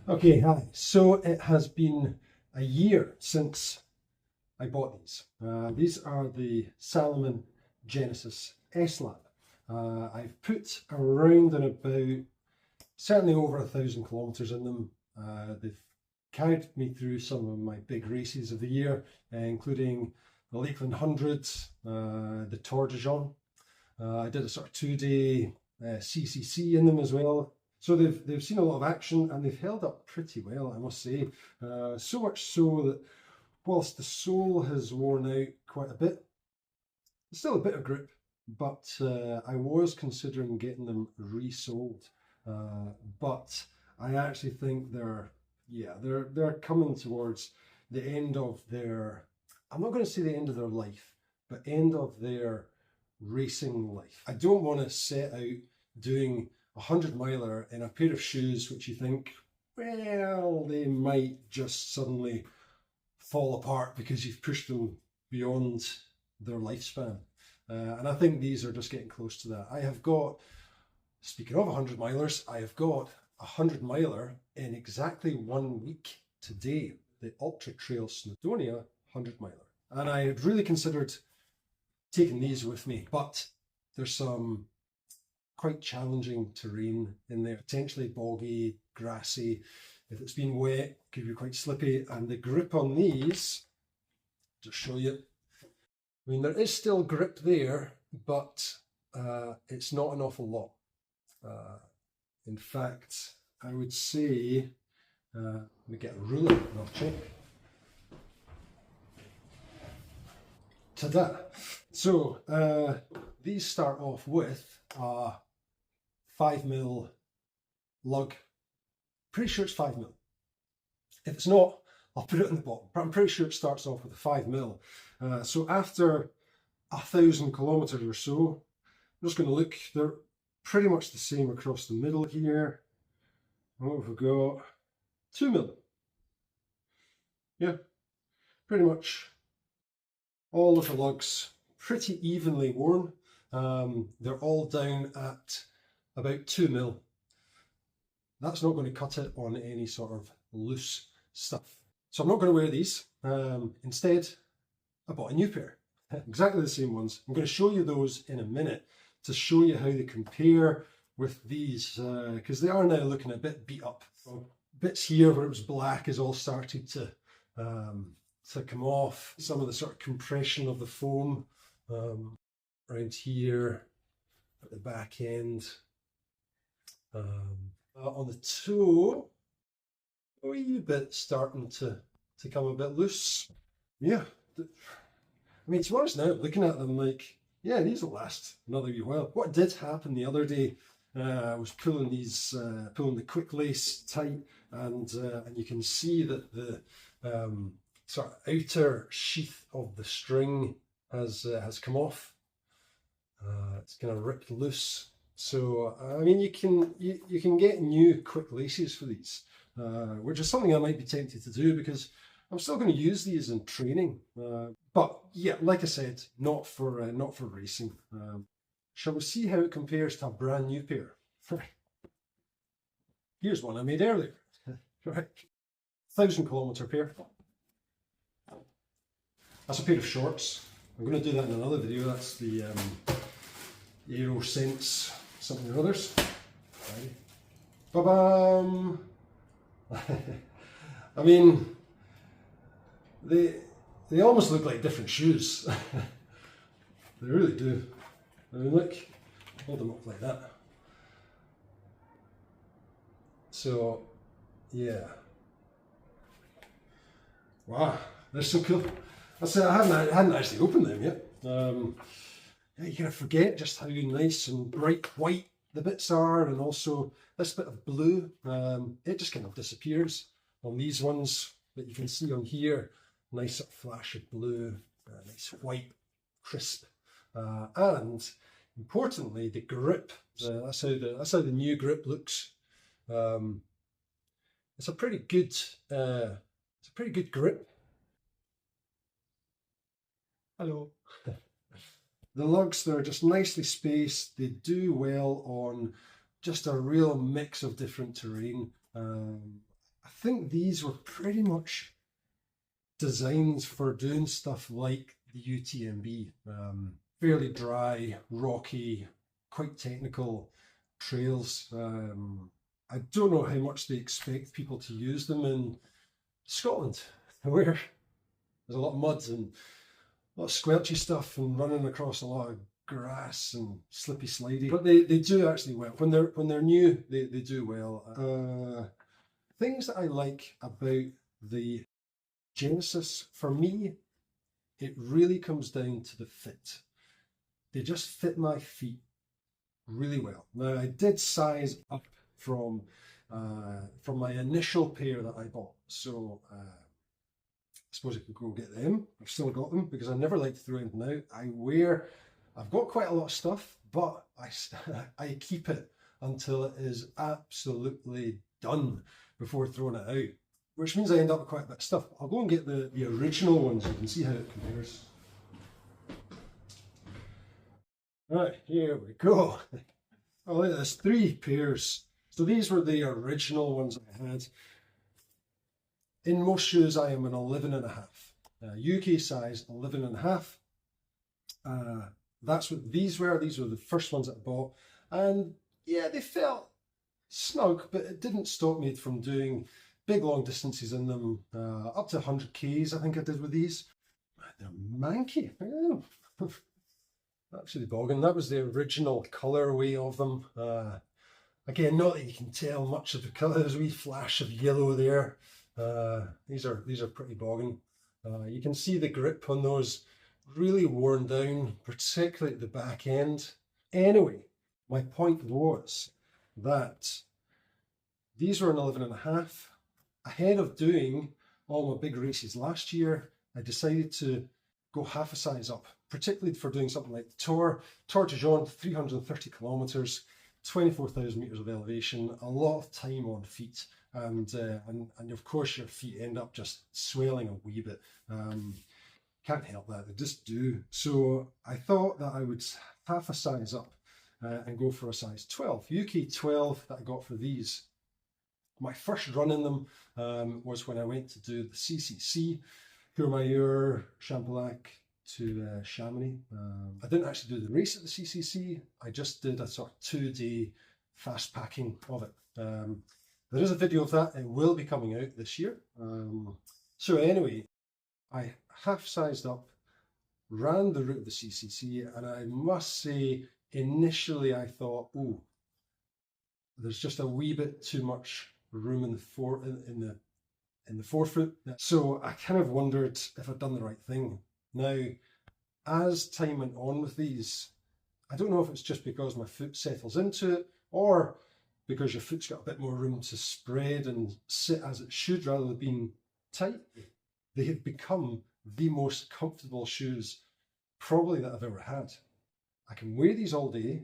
Okay, hi. So it has been a year since I bought these. These are the Salomon S. I've put around and about certainly over 1,000 kilometers in them. They've carried me through some of my big races of the year, including the Lakeland 100, the Torajon. I did a sort of 2-day CCC in them as well. So they've seen a lot of action and they've held up pretty well, I must say. So much so that whilst the sole has worn out quite a bit, there's still a bit of grip, but I was considering getting them resoled. But I actually think they're coming towards the end of their, I'm not going to say the end of their life, but end of their racing life. I don't want to set out doing 100-miler in a pair of shoes which you think, well, they might just suddenly fall apart because you've pushed them beyond their lifespan. And I think these are just getting close to that. I have got, speaking of 100-milers, I have got a 100-miler in exactly 1 week today, the Ultra Trail Snowdonia 100-miler. And I had really considered taking these with me, but there's some quite challenging terrain in there, potentially boggy, grassy. If it's been wet, it could be quite slippy. And the grip on these, just show you, I mean, there is still grip there, but it's not an awful lot. In fact, I would say, let me get a ruler and I'll check. Ta-da! So these start off with a 5mm lug. Pretty sure it's 5mm. If it's not, I'll put it in the bottom, but I'm pretty sure it starts off with a 5mm. So after 1,000 kilometers or so, I'm just going to look, they're pretty much the same across the middle here. What have we got? 2mm. Yeah, pretty much all of the lugs pretty evenly worn. They're all down at about 2mm. That's not going to cut it on any sort of loose stuff. So I'm not going to wear these. Instead, I bought a new pair. Exactly the same ones. I'm going to show you those in a minute to show you how they compare with these, because they are now looking a bit beat up. Bits here where it was black is all started to come off. Some of the sort of compression of the foam around here at the back end. On the toe, a wee bit starting to come a bit loose. Yeah, I mean, to be honest now, looking at them, like, yeah, these will last another wee while. What did happen the other day, I was pulling these, pulling the quick lace tight, and you can see that the sort of outer sheath of the string has come off. It's kind of ripped loose. So I mean, you can get new quick laces for these, which is something I might be tempted to do because I'm still going to use these in training. But yeah, like I said, not for racing. Shall we see how it compares to a brand new pair? Here's one I made earlier. Right, 1,000-kilometer pair. That's a pair of shorts. I'm going to do that in another video. That's the Aero Sense something or others. Right. Ba-bam! I mean, they almost look like different shoes. They really do. I mean, look, hold them up like that. So, yeah. Wow, they're so cool. I hadn't actually opened them yet. Yeah, you kind of forget just how nice and bright white the bits are, and also this bit of blue, it just kind of disappears on these ones, but you can see on here, nice sort of flash of blue, nice white, crisp, and importantly, the grip. That's how the new grip looks. It's a pretty good grip. Hello. The lugs, they're just nicely spaced. They do well on just a real mix of different terrain. I think these were pretty much designed for doing stuff like the UTMB. Fairly dry, rocky, quite technical trails. I don't know how much they expect people to use them in Scotland, where there's a lot of mud and a lot of squelchy stuff and running across a lot of grass and slippy slidey. But they do actually well. When they're new, they do well. Things that I like about the Genesis, for me, it really comes down to the fit. They just fit my feet really well. Now, I did size up from my initial pair that I bought, so I suppose I could go get them. I've still got them because I never like to throw anything out. I've got quite a lot of stuff, but I keep it until it is absolutely done before throwing it out, which means I end up with quite a bit of stuff. I'll go and get the original ones. You can see how it compares. Right, here we go. Oh, look at this, 3 pairs. So these were the original ones I had. In most shoes, I am an 11.5. UK size 11.5. That's what these were. These were the first ones that I bought. And yeah, they felt snug, but it didn't stop me from doing big long distances in them. Up to 100 Ks, I think I did with these. They're manky. Actually bogging. That was the original colourway of them. Again, not that you can tell much of the colour. There's a wee flash of yellow there. These are pretty bogging. You can see the grip on those really worn down, particularly at the back end. Anyway, my point was that these were an 11.5. Ahead of doing all my big races last year, I decided to go half a size up, particularly for doing something like the Torajon, 330 kilometers, 24,000 meters of elevation, a lot of time on feet, and of course your feet end up just swelling a wee bit. Can't help that, they just do. So I thought that I would half a size up and go for a size 12, UK 12 that I got for these. My first run in them was when I went to do the CCC, Courmayeur, Champolac to Chamonix. I didn't actually do the race at the CCC, I just did a sort of 2-day fast packing of it. There is a video of that, it will be coming out this year. So anyway, I half sized up, ran the route of the CCC, and I must say, initially I thought, oh, there's just a wee bit too much room in the forefoot. So I kind of wondered if I'd done the right thing. Now, as time went on with these, I don't know if it's just because my foot settles into it or because your foot's got a bit more room to spread and sit as it should rather than being tight. They have become the most comfortable shoes probably that I've ever had. I can wear these all day,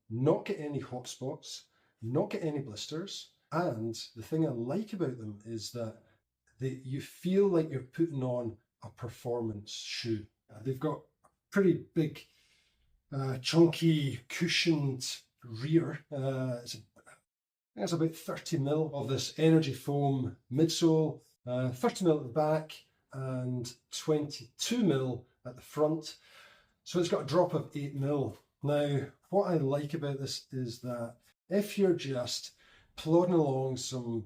not get any hot spots, not get any blisters, and the thing I like about them is that you feel like you're putting on a performance shoe. They've got a pretty big, chunky, cushioned rear. It's about 30 mil of this energy foam midsole, 30 mil at the back, and 22 mil at the front. So it's got a drop of 8 mil. Now, what I like about this is that if you're just plodding along some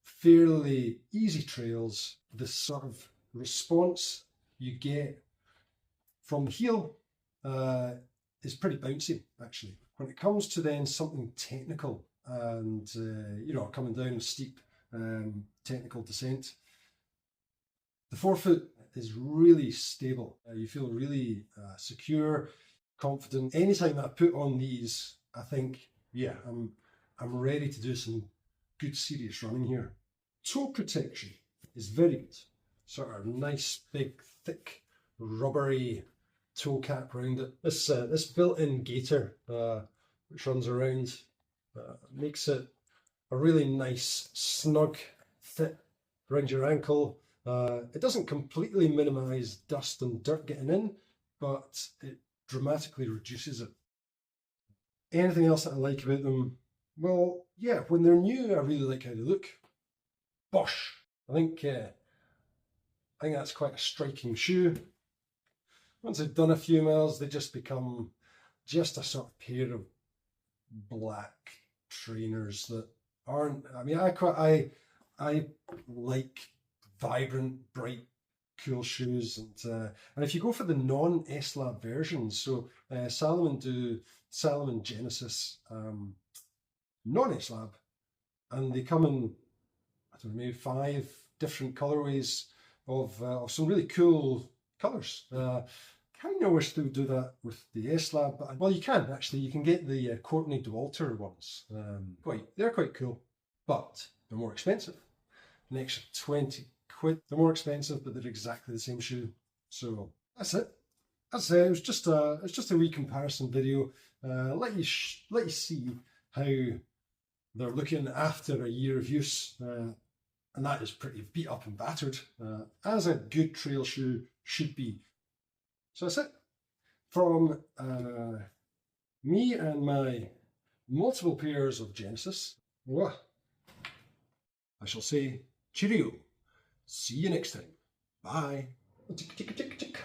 fairly easy trails, the sort of response you get from the heel is pretty bouncy, actually. When it comes to then something technical and, coming down a steep technical descent, the forefoot is really stable. You feel really secure, confident. Anytime that I put on these, I think, yeah, I'm ready to do some good serious running here. Toe protection is very good. Sort of nice, big, thick, rubbery toe cap around it. This built-in gaiter, which runs around, makes it a really nice, snug fit around your ankle. It doesn't completely minimize dust and dirt getting in, but it dramatically reduces it. Anything else that I like about them? Well, yeah, when they're new, I really like how they look. Bosh! I think that's quite a striking shoe. Once I've done a few miles, they just become just a sort of pair of black trainers that aren't. I mean, I like vibrant, bright, cool shoes, and if you go for the non-S-Lab versions, so Salomon do Salomon Genesis non-S-Lab, and they come in, I don't know, maybe 5 different colorways of some really cool colors. Kind of wish they would do that with the S-Lab, but well, you can actually. You can get the Courtney Dauwalter ones. They're quite cool, but they're more expensive. An extra 20 quid. They're more expensive, but they're exactly the same shoe. So that's it. That's it. It was just a wee comparison video. Let you see how they're looking after a year of use, and that is pretty beat up and battered, as a good trail shoe should be. So that's it. From me and my multiple pairs of Genesis, I shall say cheerio. See you next time. Bye. Tick, tick, tick, tick.